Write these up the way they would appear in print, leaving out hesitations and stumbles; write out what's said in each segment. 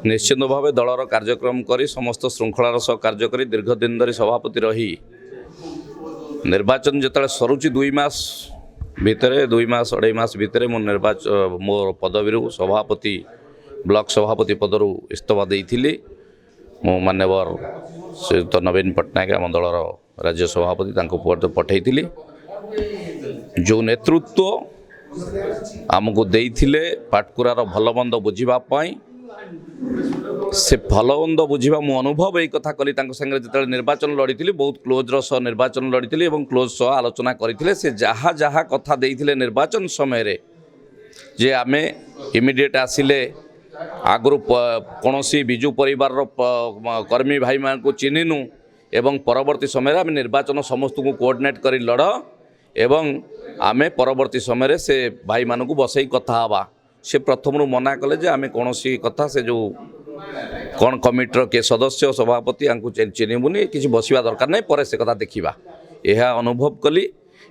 निश्चित भाव दलर कार्यक्रम करी समस्त श्रृंखलार सह कार्य करी दीर्घ दिन धरी सभापति रही निर्वाचन जिते सरुची 2 मास भितर 2 मास 2.5 मास भितर मो पदवी सभापति ब्लॉक सभापति पदरू इस्तफा देइथिली मो मान्यवर श्रीयुत नवीन पट्टनायक आम दलर राज्य सभापति पद पठेइथिली जो नेतृत्व आमको देइथिले पाटकुरार भलमंद बुझीबापाई से भलमंद बुझा मु अनुभव यही कथा कली संगे जिते निर्वाचन लड़ी बहुत क्लोज्र सह निर्वाचन लड़ी और क्लोज सह आलोचना करते से जहाँ जहाँ कथा देइथिले निर्वाचन समय रे जे आमे इमिडिएट आसिले आगु कौन विजु परिवार कर्मी भाई मान को चिन्हनु एवं परवर्ती समय आम निर्वाचन समस्त को कोऑर्डिनेट करी लड़ एवं आमे परवर्ती समय से भाई मान को बसई कथा हवा से प्रथम मना कले जे आमे कौन कथा से जो कौन कमिटर के सदस्य सभापति चिन्हबुनि किसी बसवा दरकार नहीं पर से कथा देखा यह अनुभव कली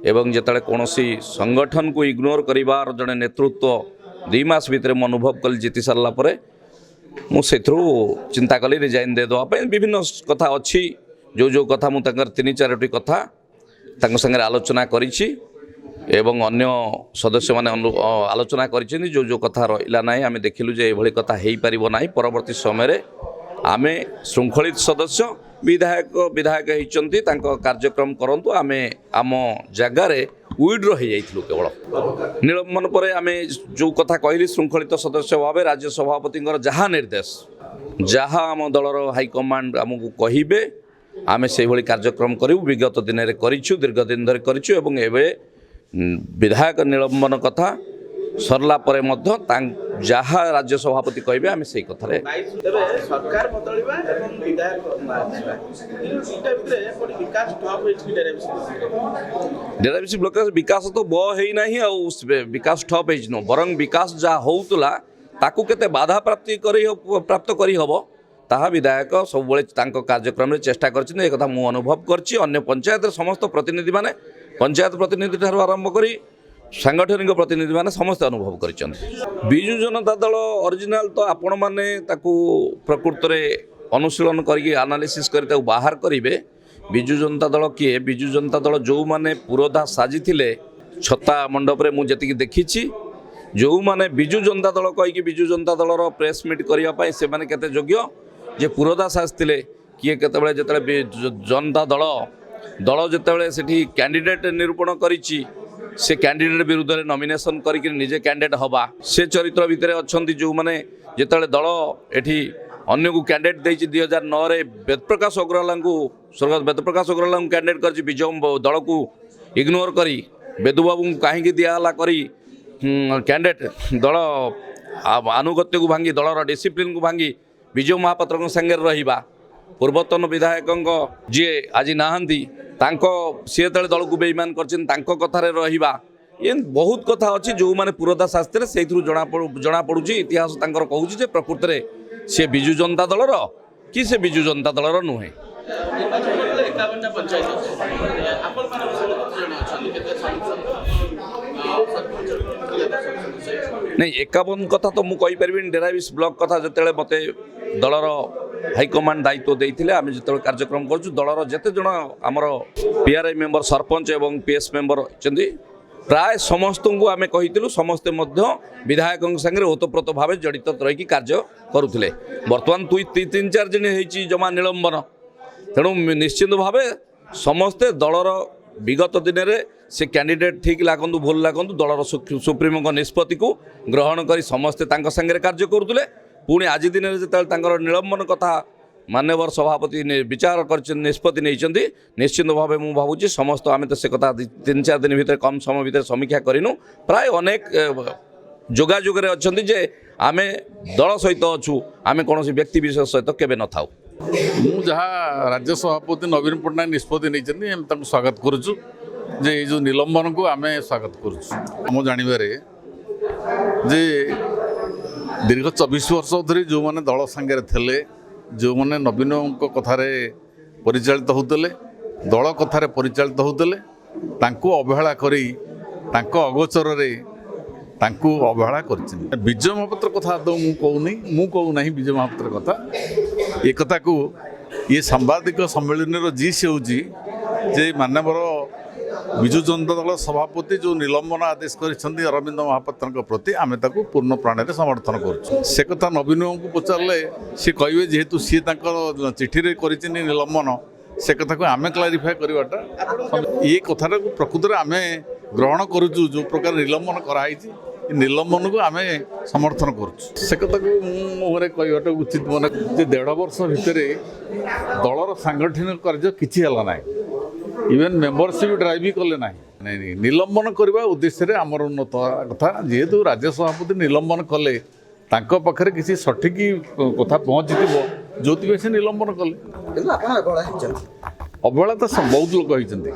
एवं जिते कौन संगठन को इग्नोर करिवार जड़े नेतृत्व 2 मास भितर मैं अनुभव कली जीति सारा मुझे चिंता कली रिजाइन दे देवाई विभिन्न कथा अच्छी जो कथा मुझे 3-4टी कथा संगे आलोचना करी एवं अन्य सदस्य माने आलोचना करिसेंती जो कथा रहिला नाही आमे देखिलु जे एभली कथा हेई परिबो नाही परवर्ती समय रे आमे श्रृंखलित सदस्य विधायक होइचंती तांको कार्यक्रम करंतु आमे आम जगार विड्र हो जाइथिलु केवल निलंबन पर आमे जो कथा कहली श्रृंखलित सदस्य भाव राज्य सभापति जहाँ निर्देश जहाँ आम दलर हाईकमांड आमको कहिबे आमे से भली कार्यक्रम करू विगत दिन में करिछु दीर्घ दिन धरि करिछु एवं एबे विधायक निलंबन कथा सरला परे मध्य जहाँ राज्य सभापति कहे आम से कथा सरकार बदलवा एवं डेराबीसी ब्लॉक विकास तो बही ना विकास ठप हो बरं विकास जहाँ होउतला ताकू केते बाधा प्राप्त करी हबो ताहा विधायक सब कार्यक्रम में चेष्टा कर कथा मु अनुभव करछि अन्य पंचायत समस्त प्रतिनिधि माने पंचायत प्रतिनिधि ठार आरंभ करी सांगठनिक प्रतिनिधि माने समस्त अनुभव कर विजु जनता दल ओरिजिनल तो आपण माने ताकू प्रकृत में अनुशीलन करके एनालिसिस कर बाहर करेंगे विजु जनता दल किए विजु जनता दल जो माने पुरोधा साजी छता मंडप रे मुझे देखी जो माने विजु जनता दल कहीकि विजु जनता दलर प्रेस मीट करने से माने केते योग्य जे पुरोधा साजिले किए केतबेले जेतबेले जनता दल जितेबाला से कैंडिडेट निरूपण करिछि से कैंडिडेट विरुद्ध में नॉमिनेशन करके निजे कैंडिडेट हवा से चरित्र भितर अच्छा जो मैंने जितेबाला दल एठी अन्य को कैंडिडेट देछि 2009 रे वेदप्रकाश अग्रवाला को स्वर्गत वेदप्रकाश अग्रवाला को कैंडिडेट कर विजय दल को इग्नोर करी वेदुबाबू को कहीं दिहला करी कैंडिडेट दल आनुगत्य को भांगी दलर डिसिप्लिन को भांगी विजय महापात्र संगे रहिबा पूर्वतन विधायक जी आज नहांती सी तले दल को बेईमान कर कथार रहिबा ये बहुत कथा अच्छी जो मैंने पुरोधा शास्त्री से जना पड़ुची इतिहास कहूँ जे प्रकृत में सी विजु जनता दलर कि से विजु जनता दलर नुहे नहीं 51 कथा तो मुझे कहीपरि डेराबीस ब्लॉक कथा जिते मत दलर हाईकमांड दायित्व देते आम जो कार्यक्रम करूँ दलर जिते जन आमर पीआरआई मेंबर सरपंच एवं पीएस मेंबर अच्छे प्राय समस्त को आम कही समस्ते विधायक संगे ओतप्रोत भाव जड़ित रही कार्य करुले बर्तमान 3-4 दिन होती जमा निलंबन तेणु निश्चित भाव समस्ते दलर विगत दिन में से कैंडिडेट ठीक लागंतु भूल लागंतु दलर सुप्रीमो निष्पत्ति को ग्रहण कर समस्ते संगे कार्य करुले पुणी आज दिन में जो निलंबन कथा मान्यवर सभापति विचार कर निष्पत्ति नहीं निश्चित भाव मुझे भावुँ समस्त आम तो से कथा 3-4 दिन भीतर कम समय भीतर समीक्षा करूँ प्राय अनेक जोगाजोग अच्छा जे आम दल सहित अच्छू आम कौन व्यक्ति विशेष सहित केवे न थाऊ मु जहाँ राज्य सभापति नवीन पट्टनायक निष्पत्ति नहीं स्वागत करुचु जे जो निलंबन को आम स्वागत करुचु जानवे जे दीर्घ 24 वर्ष धरी जो मैंने दल सांगे थे जो मैंने नवीन कथार परिचालित होते दल कथार परिचालित होते अवहेला करी अगोचर ତାଙ୍କୁ ଅବହେଳା କରିଛନ୍ତି। ବିଜୟ ମହାପାତ୍ର କଥା ଆଦୌ ମୁଁ କହୁନାହିଁ ବିଜୟ ମହାପାତ୍ର କଥା। ଏ କଥାକୁ ଇଏ ସାମ୍ବାଦିକ ସମ୍ମିଳନୀର ଜିସ୍ ହେଉଛି ଯେ ମାନ୍ୟବର ବିଜୁ ଜନତା ଦଳ ସଭାପତି ଯେଉଁ ନିଲମ୍ବନ ଆଦେଶ କରିଛନ୍ତି ଅରବିନ୍ଦ ମହାପାତ୍ରଙ୍କ ପ୍ରତି ଆମେ ତାକୁ ପୂର୍ଣ୍ଣ ପ୍ରାଣରେ ସମର୍ଥନ କରୁଛୁ। ସେ କଥା ନବୀନ ବାବୁଙ୍କୁ ପଚାରିଲେ ସେ କହିବେ ଯେହେତୁ ସିଏ ତାଙ୍କର ଚିଠିରେ କରିଛନ୍ତି ନିଲମ୍ବନ, ସେ କଥାକୁ ଆମେ କ୍ଲାରିଫାଏ କରିବାଟା ଏ କଥାଟାକୁ ପ୍ରକୃତରେ ଆମେ ଗ୍ରହଣ କରୁଛୁ। ଯେଉଁ ପ୍ରକାର ନିଲମ୍ବନ କରାହେଇଛି ଏ ନିଲମ୍ବନକୁ ଆମେ ସମର୍ଥନ କରୁଛୁ। ସେ କଥାକୁ ମୁଁ ମୁହଁରେ କହିବାଟା ଉଚିତ ମନେ ଯେ 1.5 ବର୍ଷ ଭିତରେ ଦଳର ସାଂଗଠନିକ କାର୍ଯ୍ୟ କିଛି ହେଲା ନାହିଁ, ଇଭେନ୍ ମେମ୍ବରସିପ୍ ଡ୍ରାଇଭ୍ ବି କଲେ ନାହିଁ। ନିଲମ୍ବନ କରିବା ଉଦ୍ଦେଶ୍ୟରେ ଆମର ଉନ୍ନତ କଥା। ଯେହେତୁ ରାଜ୍ୟ ସଭାପତି ନିଲମ୍ବନ କଲେ ତାଙ୍କ ପାଖରେ କିଛି ସଠିକ୍ କଥା ପହଞ୍ଚିଥିବ ଯେଉଁଥିପାଇଁ ସେ ନିଲମ୍ବନ କଲେ। କିନ୍ତୁ ଆପଣ ଅବହେଳା ହେଇଛନ୍ତି। ଅବହେଳା ତ ବହୁତ ଲୋକ ହେଇଛନ୍ତି।